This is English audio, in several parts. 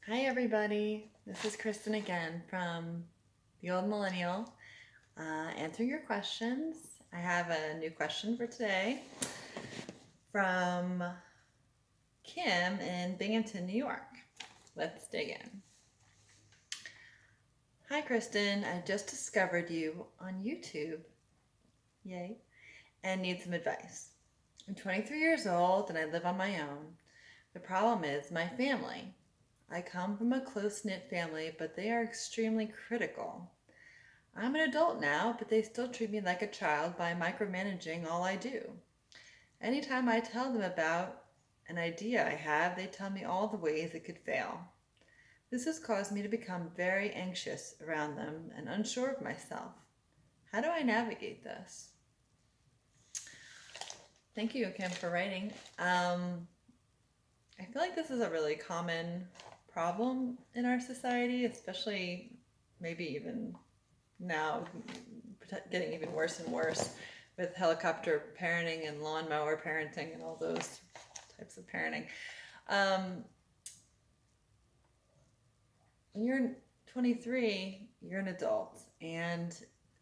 Hi, everybody. This is Kristen again from the old Millennial, answering your questions. I have a new question for today from Kim in Binghamton, New York. Let's dig in. Hi, Kristen. I just discovered you on YouTube. Yay. And need some advice. I'm 23 years old and I live on my own. The problem is my family. I come from a close knit family, but they are extremely critical. I'm an adult now, but they still treat me like a child by micromanaging all I do. Anytime I tell them about an idea I have, they tell me all the ways it could fail. This has caused me to become very anxious around them and unsure of myself. How do I navigate this? Thank you, Kim, for writing. I feel like this is a really common problem in our society, especially maybe even now getting even worse and worse with helicopter parenting and lawnmower parenting and all those types of parenting. When you're 23, you're an adult, and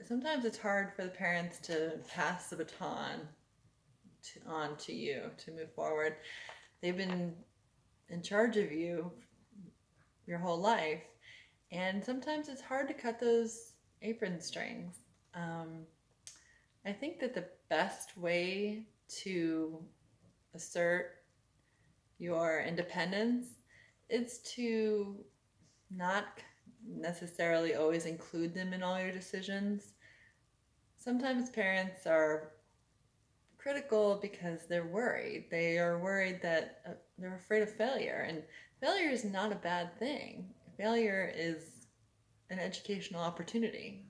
sometimes it's hard for the parents to pass the baton on to you to move forward. They've been in charge of you your whole life, and sometimes it's hard to cut those apron strings. Um, I think that the best way to assert your independence is to not necessarily always include them in all your decisions. Sometimes parents are critical because they're worried. They are worried that they're afraid of failure, and failure is not a bad thing. Failure is an educational opportunity.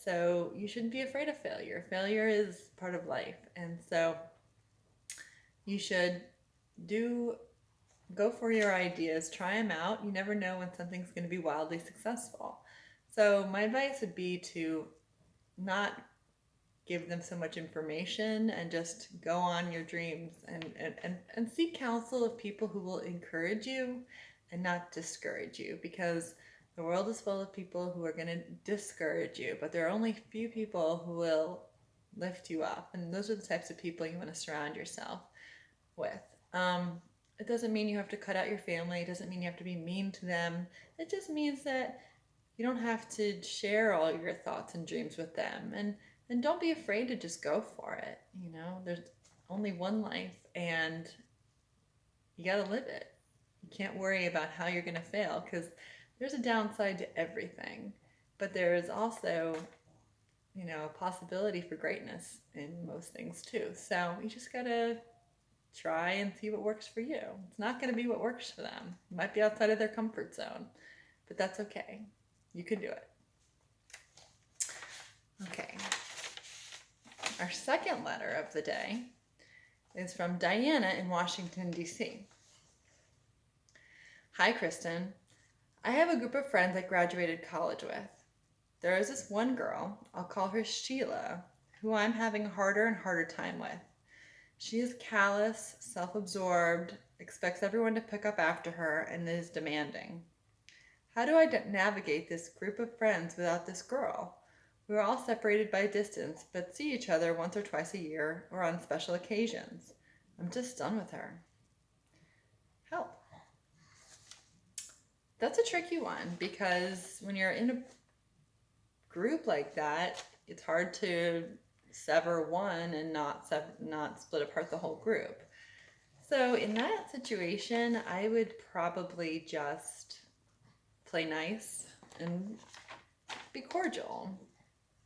So you shouldn't be afraid of failure. Failure is part of life. And so you should do go for your ideas, try them out. You never know when something's going to be wildly successful. So my advice would be to not give them so much information and just go on your dreams and seek counsel of people who will encourage you and not discourage you, because the world is full of people who are going to discourage you, but there are only few people who will lift you up, and those are the types of people you want to surround yourself with. It doesn't mean you have to cut out your family. It doesn't mean you have to be mean to them. It just means that you don't have to share all your thoughts and dreams with them. And don't be afraid to just go for it. You know, there's only one life and you got to live it. You can't worry about how you're going to fail, because there's a downside to everything. But there is also, a possibility for greatness in most things too. So you just got to try and see what works for you. It's not going to be what works for them. It might be outside of their comfort zone, but that's okay. You can do it. Okay. Our second letter of the day is from Diana in Washington, D.C. Hi, Kristen. I have a group of friends I graduated college with. There is this one girl, I'll call her Sheila, who I'm having a harder and harder time with. She is callous, self-absorbed, expects everyone to pick up after her, and is demanding. How do I navigate this group of friends without this girl? We are all separated by distance, but see each other once or twice a year or on special occasions. I'm just done with her. Help. That's a tricky one, because when you're in a group like that, it's hard to sever one and not split apart the whole group. So in that situation, I would probably just play nice and be cordial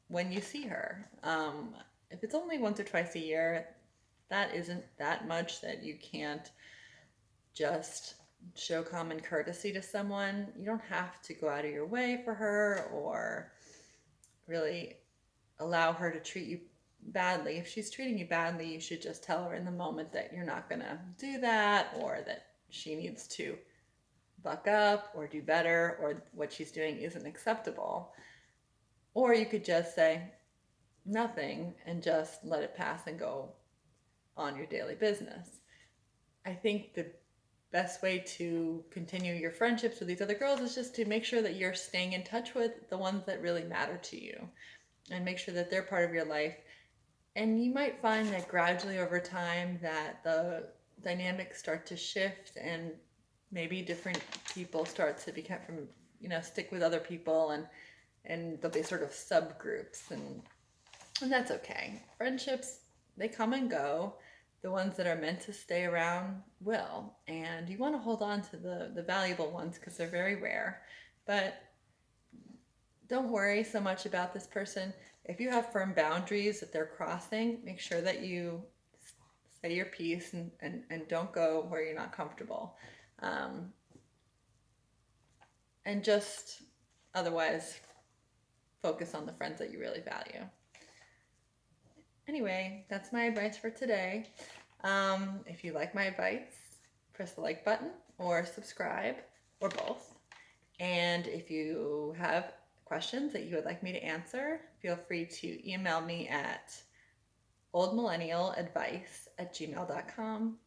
when you see her. If it's only once or twice a year, that isn't that much that you can't just show common courtesy to someone. You don't have to go out of your way for her or really allow her to treat you badly. If she's treating you badly, you should just tell her in the moment that you're not going to do that, or that she needs to buck up or do better, or what she's doing isn't acceptable. Or you could just say nothing and just let it pass and go on your daily business. I think the best way to continue your friendships with these other girls is just to make sure that you're staying in touch with the ones that really matter to you and make sure that they're part of your life. And you might find that gradually over time that the dynamics start to shift and maybe different people start to become from, stick with other people, and there'll be sort of subgroups, and that's okay. Friendships, they come and go. The ones that are meant to stay around will, and you want to hold on to the valuable ones because they're very rare. But don't worry so much about this person. If you have firm boundaries that they're crossing, make sure that you say your piece and don't go where you're not comfortable. And just otherwise focus on the friends that you really value. Anyway, that's my advice for today. If you like my advice, press the like button or subscribe or both. And if you have questions that you would like me to answer, feel free to email me at oldmillennialadvice@gmail.com.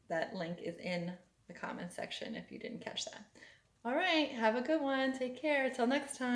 That link is in the comments section if you didn't catch that. All right, have a good one. Take care. Till next time.